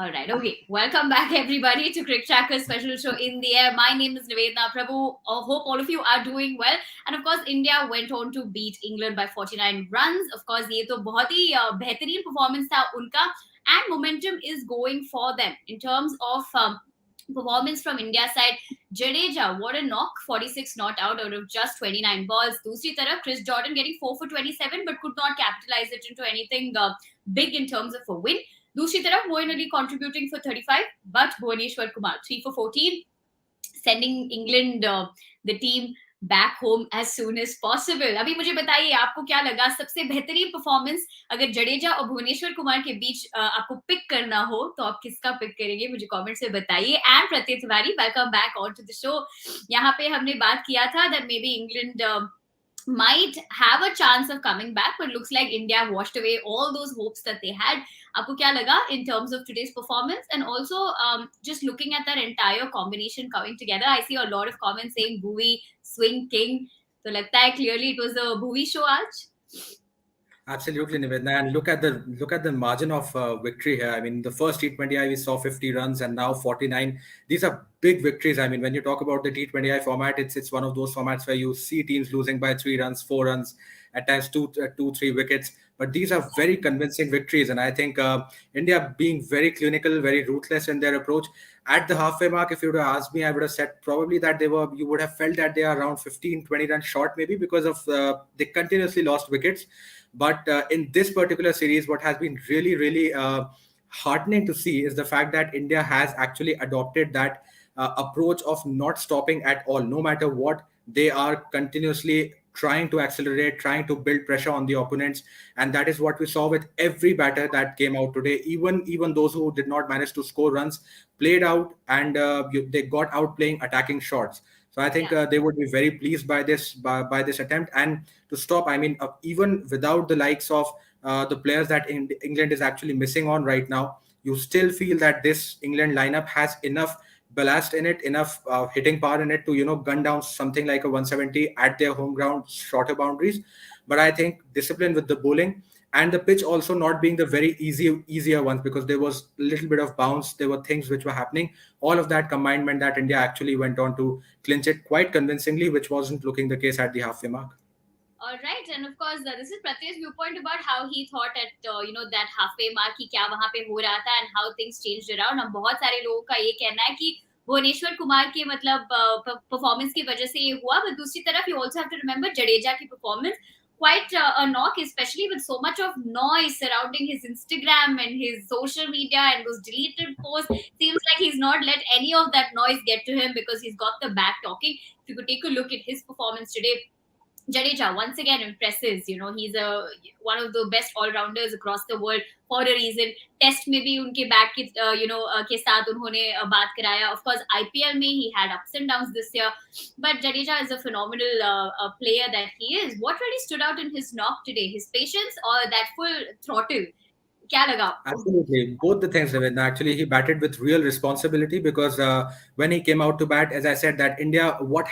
All right. Okay. Welcome back, everybody, to Crick Tracker's special show in the air. My name is Nivedna Prabhu. I hope all of you are doing well. And of course, India went on to beat England by 49 runs. Of course, ये तो बहुत ही बेहतरीन performance था उनका, and momentum is going for them in terms of performance from India side. Jadeja, what a knock, 46 not out of just 29 balls. दूसरी तरफ, Chris Jordan getting 4 for 27 but could not capitalize it into anything big in terms of a win. दूसरी तरफ Moin Ali contributing for 35 but Bhuvaneshwar Kumar 3 for 14 sending England the team back home as soon as possible. अभी मुझे बताइए आपको क्या लगा सबसे बेहतरीन परफॉर्मेंस अगर जडेजा और भुवनेश्वर कुमार के बीच आपको पिक करना हो तो आप किसका पिक करेंगे मुझे कमेंट्स में बताइए. And Pratyay Tiwari welcome back on to the show. यहाँ पे हमने बात किया था that maybe England might have a chance of coming back, but looks like India washed away all those hopes that they had. Aapko kya laga in terms of today's performance? And also, just looking at that entire combination coming together, I see a lot of comments saying Bhuvi, Swing King. So lagta hai clearly it was a Bhuvi show aaj. Absolutely, Nivedna. And look at the margin of victory here. I mean, the first T20I we saw 50 runs, and now 49. These are big victories. I mean, when you talk about the T20I format, it's one of those formats where you see teams losing by 3 runs, 4 runs, at times two, 3 wickets. But these are very convincing victories, and I think India being very clinical, very ruthless in their approach. At the halfway mark, if you would have asked me, I would have said probably that you would have felt that they are around 15, 20 runs short, maybe because of they continuously lost wickets. But in this particular series, what has been really, really heartening to see is the fact that India has actually adopted that approach of not stopping at all. No matter what, they are continuously trying to accelerate, trying to build pressure on the opponents. And that is what we saw with every batter that came out today. Even those who did not manage to score runs played out, and they got out playing attacking shots. So I think they would be very pleased by this attempt. And to stop, I mean, even without the likes of the players that England is actually missing on right now, you still feel that this England lineup has enough ballast in it, enough hitting power in it to gun down something like a 170 at their home ground, shorter boundaries. But I think discipline with the bowling and the pitch also not being the very easier ones, because there was a little bit of bounce, there were things which were happening. All of that combined meant that India actually went on to clinch it quite convincingly, which wasn't looking the case at the halfway mark. All right, and of course, this is Pratyay's viewpoint about how he thought at that halfway mark कि क्या वहाँ पे हो रहा था and how things changed around. अब बहुत सारे लोगों का ये कहना है कि भुवनेश्वर कुमार के मतलब परफॉर्मेंस की वजह से ये हुआ, but दूसरी तरफ you also have to remember Jadeja की performance quite a knock, especially with so much of noise surrounding his Instagram and his social media and those deleted posts. Seems like he's not let any of that noise get to him because he's got the back talking. If you could take a look at his performance today, Jadeja once again impresses. He's one of the best all-rounders across the world for a reason. Test में भी उनके bat के के साथ उन्होंने बात कराया. Of course, IPL में he had ups and downs this year, but Jadeja is a phenomenal player that he is. What really stood out in his knock today? His patience or that full throttle? क्या लगा आपको? Absolutely, both the things, Ravind. Actually, he batted with real responsibility, because when he came out to bat, as I said, that India, what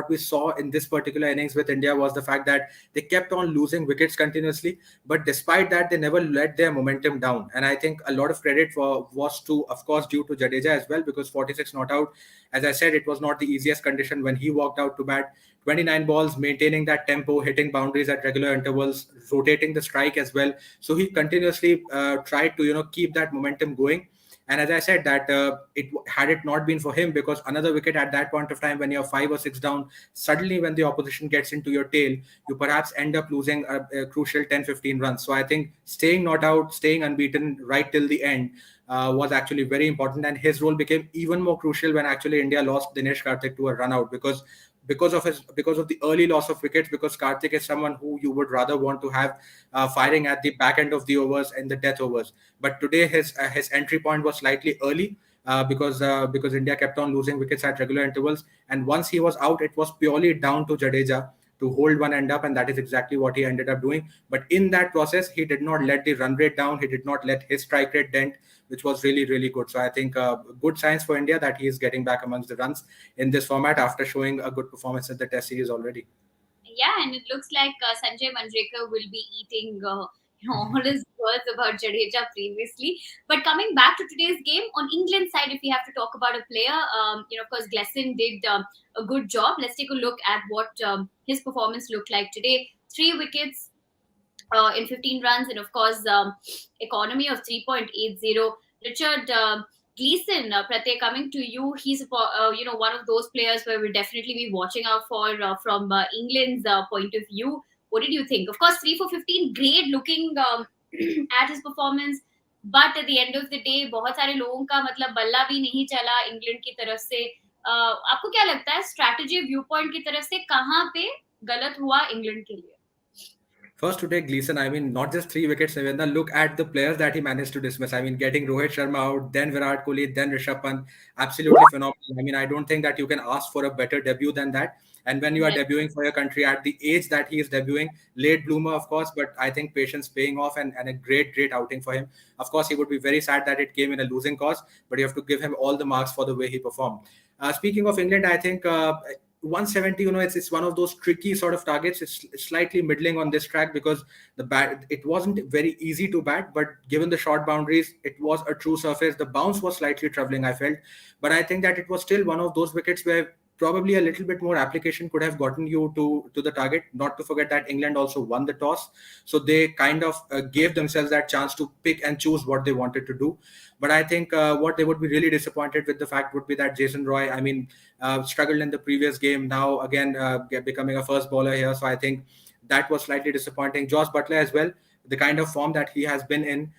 we saw in this particular innings with India was the fact that they kept on losing wickets continuously. But despite that, they never let their momentum down. And I think a lot of credit was to, of course, due to Jadeja as well, because 46 not out. As I said, it was not the easiest condition when he walked out to bat. 29 balls, maintaining that tempo, hitting boundaries at regular intervals, rotating the strike as well. So he continuously tried to keep that momentum going. And as I said, that it not been for him, because another wicket at that point of time when you're 5 or 6 down, suddenly when the opposition gets into your tail, you perhaps end up losing a crucial 10-15 runs. So I think staying not out, staying unbeaten right till the end was actually very important, and his role became even more crucial when actually India lost Dinesh Karthik to a run out, because of the early loss of wickets, because Karthik is someone who you would rather want to have firing at the back end of the overs and the death overs. But today his entry point was slightly early, because India kept on losing wickets at regular intervals, and once he was out, it was purely down to Jadeja to hold one end up, and that is exactly what he ended up doing. But in that process, he did not let the run rate down, he did not let his strike rate dent, which was really, really good. So I think good signs for India that he is getting back amongst the runs in this format after showing a good performance in the Test series already. Yeah, and it looks like Sanjay Manjrekar will be eating all his words about Jadeja previously. But coming back to today's game, on England side, if we have to talk about a player, of course, Glesson did a good job. Let's take a look at what his performance looked like today. 3 wickets, in 15 runs, and of course, economy of 3.80. Richard Gleeson, Pratyay, coming to you, he's one of those players where we'll definitely be watching out for from England's point of view. What did you think? Of course, 3 for 15, great looking at his performance. But at the end of the day बहुत सारे लोगों का मतलब बल्ला भी नहीं चला England की तरफ से. आपको क्या लगता है स्ट्रैटेजी व्यू पॉइंट की तरफ से कहाँ पे गलत हुआ इंग्लैंड के लिए? First, to take Gleason, I mean, not just 3 wickets, Navenda. Look at the players that he managed to dismiss. I mean, getting Rohit Sharma out, then Virat Kohli, then Rishabh Pant. Absolutely phenomenal. I mean, I don't think that you can ask for a better debut than that. And when you are Yes. debuting for your country at the age that he is debuting, late bloomer, of course, but I think patience paying off and a great, great outing for him. Of course, he would be very sad that it came in a losing cause, but you have to give him all the marks for the way he performed. Speaking of England, I think 170, it's one of those tricky sort of targets. It's slightly middling on this track because the bat, it wasn't very easy to bat, but given the short boundaries, it was a true surface. The bounce was slightly troubling, I felt, but I think that it was still one of those wickets where probably a little bit more application could have gotten you to the target. Not to forget that England also won the toss, so they kind of gave themselves that chance to pick and choose what they wanted to do. But I think what they would be really disappointed with the fact would be that Jason Roy, I mean, struggled in the previous game. Now again, becoming a first bowler here, so I think that was slightly disappointing. Josh Butler as well, the kind of form that he has been in,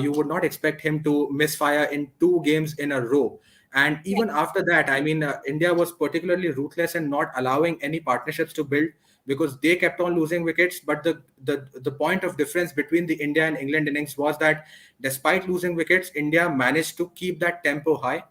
you would not expect him to misfire in 2 games in a row. And even after that, I mean, India was particularly ruthless in not allowing any partnerships to build because they kept on losing wickets. But the point of difference between the India and England innings was that despite losing wickets, India managed to keep that tempo high.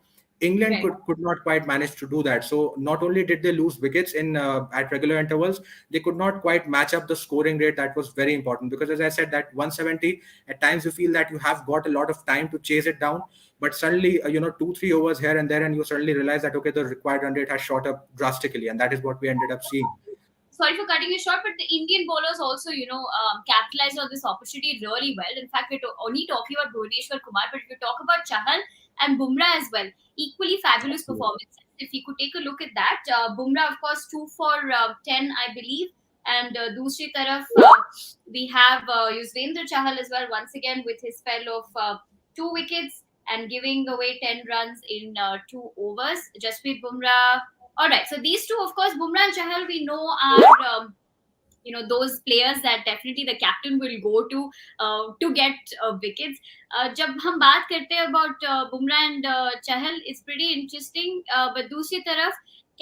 England Right. could not quite manage to do that. So not only did they lose wickets in at regular intervals, they could not quite match up the scoring rate. That was very important because, as I said, that 170 at times you feel that you have got a lot of time to chase it down, but suddenly 2-3 overs here and there, and you suddenly realize that okay, the required run rate has shot up drastically, and that is what we ended up seeing. Sorry for cutting you short, but the Indian bowlers also, capitalized on this opportunity really well. In fact, we're only talking about Bhuvneshwar Kumar, but if you talk about Chahal and Bumrah as well, equally fabulous Absolutely. performances. If you could take a look at that, Bumrah, of course, 2 for 10, I believe. And dusri taraf, we have Yuzvendra Chahal as well, once again with his spell of 2 wickets and giving away 10 runs in 2 overs. Jasprit Bumrah. All right. So these two, of course, Bumrah and Chahal, we know are those players that definitely the captain will go to get wickets. जब हम बात करते हैं about Bumrah and Chahal, it's pretty interesting. But दूसरी तरफ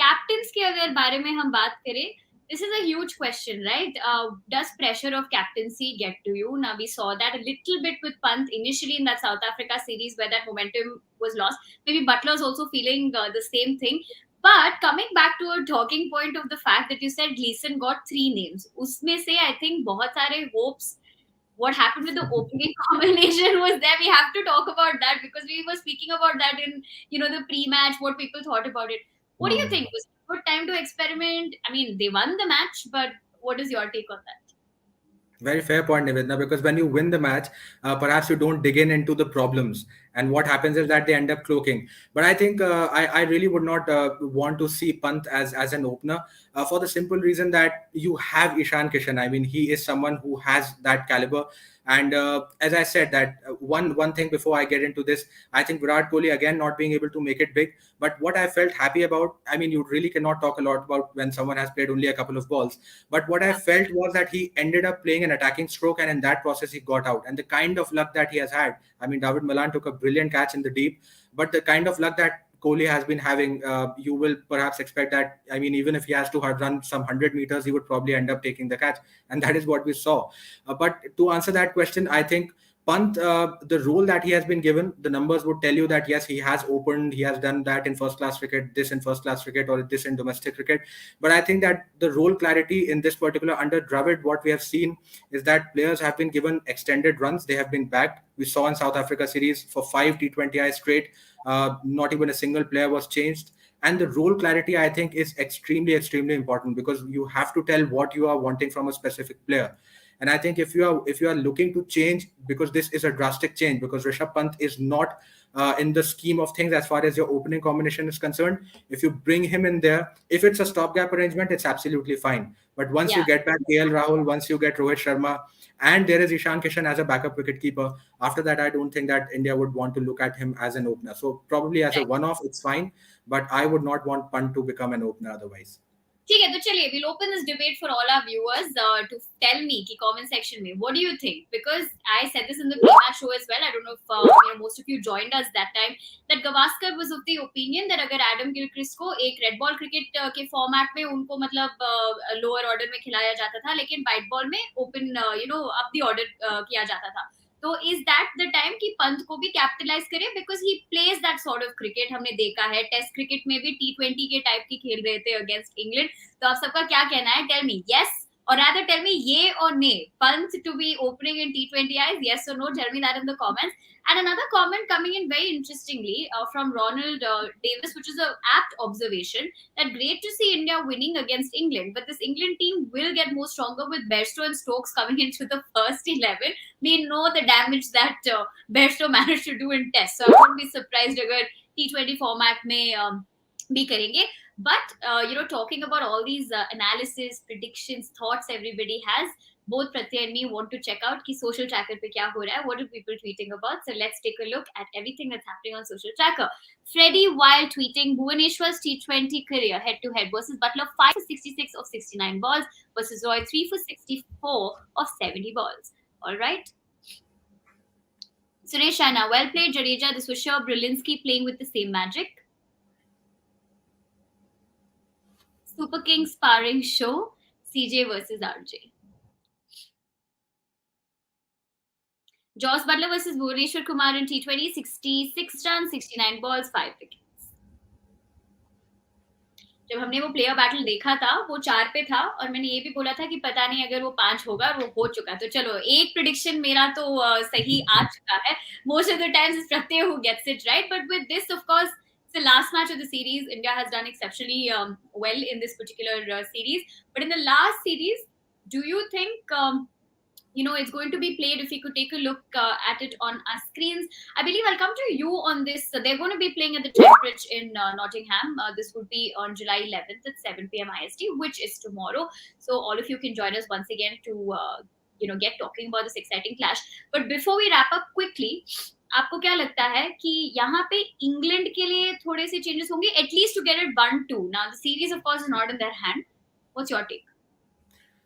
captains के अगर बारे में हम बात करें, this is a huge question, right? Does pressure of captaincy get to you? Now we saw that a little bit with Pant initially in that South Africa series where that momentum was lost. Maybe Butler's also feeling the same thing. But coming back to a talking point of the fact that you said Gleason got 3 names, उसमें से I think बहुत सारे hopes. What happened with the opening combination was there. We have to talk about that because we were speaking about that in the pre-match. What people thought about it. What do you Hmm. think? Was it a good time to experiment? I mean, they won the match, but what is your take on that? Very fair point, Nivedna, because when you win the match, perhaps you don't dig in into the problems. And what happens is that they end up cloaking. But I think I really would not want to see Pant as an opener for the simple reason that you have Ishan Kishan. I mean, he is someone who has that caliber. And as I said, that one thing before I get into this, I think Virat Kohli again not being able to make it big. But what I felt happy about, I mean, you really cannot talk a lot about when someone has played only a couple of balls. But what I Yeah. felt was that he ended up playing an attacking stroke, and in that process, he got out. And the kind of luck that he has had, I mean, David Malan took a brilliant catch in the deep, but the kind of luck that Kohli has been having, you will perhaps expect that. I mean, even if he has to run some 100 meters, he would probably end up taking the catch, and that is what we saw. But to answer that question, I think Pant, the role that he has been given, the numbers would tell you that yes, he has opened, he has done that in first class cricket, this in first class cricket, or this in domestic cricket. But I think that the role clarity in this particular under Dravid, what we have seen is that players have been given extended runs, they have been backed. We saw in South Africa series for 5 T20I straight, not even a single player was changed. And the role clarity, I think, is extremely, extremely important because you have to tell what you are wanting from a specific player. And I think if you are looking to change, because this is a drastic change, because Rishabh Pant is not in the scheme of things as far as your opening combination is concerned. If you bring him in there, if it's a stopgap arrangement, it's absolutely fine. But once you Yeah. get back KL Rahul, once you get Rohit Sharma, and there is Ishan Kishan as a backup wicketkeeper, after that, I don't think that India would want to look at him as an opener. So probably as a one-off, it's fine. But I would not want Pant to become an opener otherwise. ठीक है तो चलिए we'll open this debate for all our viewers to tell me कि comment section में what do you think, because I said this in the pre-match show as well. I don't know if most of you joined us that time, that Gavaskar was of the opinion that अगर Adam Gilchrist को एक red ball cricket के format में उनको मतलब lower order में खिलाया जाता था, लेकिन white ball में open up the order किया जाता था. तो इज दैट द टाइम कि पंत को भी कैपिटलाइज करे, because he plays that sort of cricket. हमने देखा है टेस्ट क्रिकेट में भी T20 के टाइप की खेल रहे थे अगेंस्ट इंग्लैंड. तो आप सबका क्या कहना है? Tell me yes or rather tell me yay or nay, Pant to be opening in T20Is, yes or no? Tell me that in the comments. And another comment coming in very interestingly from Ronald Davis, which is an apt observation, that great to see India winning against England, but this England team will get more stronger with Bairstow and Stokes coming into the first 11. We know the damage that Bairstow managed to do in Test, so I won't be surprised अगर T20 format में भी करेंगे. But talking about all these analysis, predictions, thoughts everybody has, both Pratyay and me want to check out कि social tracker पे क्या हो रहा है, what are people tweeting about. So let's take a look at everything that's happening on social tracker. Freddie Wild tweeting Bhuvaneshwar's T20 career head to head versus Butler 5 for 66 of 69 balls versus Roy 3 for 64 of 70 balls. All right. Suresh Raina, well played Jadeja. This was sure Brzezinski playing with the same magic. Super King sparring show, CJ versus RJ. Joss Butler versus Bhuvaneshwar Kumar in T20, 66 runs, 69 balls, 5 wickets. जब हमने वो player battle देखा था वो 4 पे था और मैंने ये भी बोला था कि पता नहीं अगर वो 5 होगा, वो हो चुका. तो चलो एक प्रेडिक्शन मेरा तो सही आ चुका है. Most of the times it's Pratyay who gets it right, but with this of course it's the last match of the series. India has done exceptionally well in this particular series, but in the last series, do you think it's going to be played? If you could take a look at it on our screens, I believe I'll come to you on this. They're going to be playing at the Trent Bridge in Nottingham. This would be on July 11th at 7 p.m. IST, which is tomorrow. So all of you can join us once again to get talking about this exciting clash. But before we wrap up quickly, आपको क्या लगता है कि यहाँ पे England के लिए थोड़े से चेंजेस होंगे, at least to get it 1-2? Now the series of course is not in their hand. What's your take?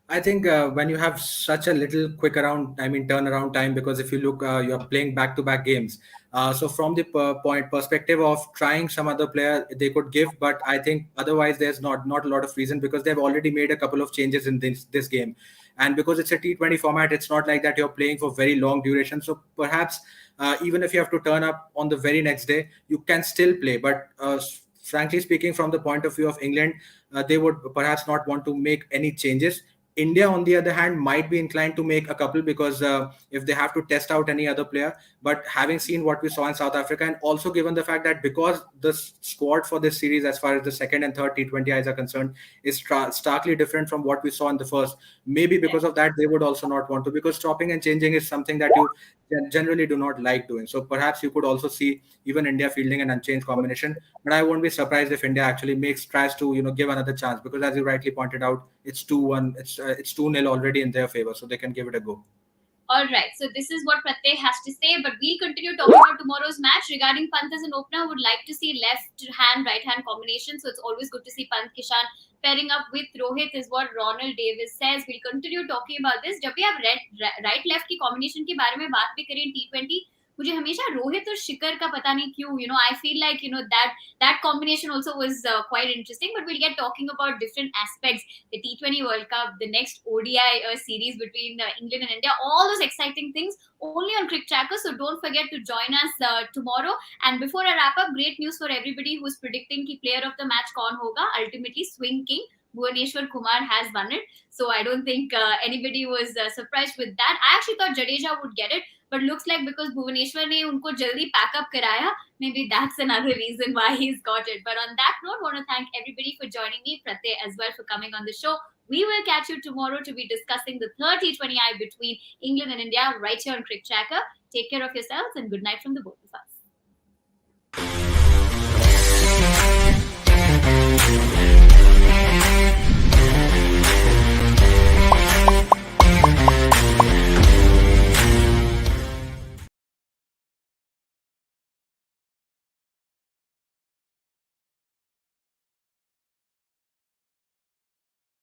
I think when you have such a little quick turnaround time, because if you look, you are playing back-to-back games. So from the perspective of trying some other player, they could give, but I think otherwise there's not a lot of reason, because they've already made a couple of changes in this game, and because it's a T20 format, it's not like that you're playing for very long duration. So perhaps even if you have to turn up on the very next day, you can still play. But frankly speaking, from the point of view of England, they would perhaps not want to make any changes. India, on the other hand, might be inclined to make a couple, because if they have to test out any other player. But having seen what we saw in South Africa, and also given the fact that because the squad for this series, as far as the second and third T20Is are concerned, is starkly different from what we saw in the first, maybe because of that, they would also not want to, because chopping and changing is something that you generally do not like doing. So perhaps you could also see even India fielding an unchanged combination. But I won't be surprised if India actually tries to give another chance, because as you rightly pointed out, it's 2-1, it's 2-0 already in their favor, so they can give it a go. All right, so this is what Pratyay has to say, but we'll continue talking about tomorrow's match. Regarding Pant as an opener, would like to see left hand, right hand combination. So it's always good to see Pant Kishan pairing up with Rohit, is what Ronald Davis says. We'll continue talking about this. जब भी आप right left की combination के बारे में बात भी करें T20, मुझे हमेशा रोहित और शिखर का पता नहीं क्यों, I feel like that combination also was quite interesting. But we'll get talking about different aspects, the T20 World Cup, the next ODI series between England and India, all those exciting things only on Crick Tracker. So don't forget to join us tomorrow. And before I wrap up, great news for everybody who's predicting ki player of the match kaun hoga. Ultimately, Swing King Bhuvaneshwar Kumar has won it. So I don't think anybody was surprised with that. I actually thought Jadeja would get it, but looks like because Bhuvaneshwar ne unko jaldi pack up karaya, maybe that's another reason why he's got it. But on that note, I want to thank everybody for joining me, Pratyay as well for coming on the show. We will catch you tomorrow to be discussing the third T20I between England and India right here on Cricket Tracker. Take care of yourselves and good night from the both of us.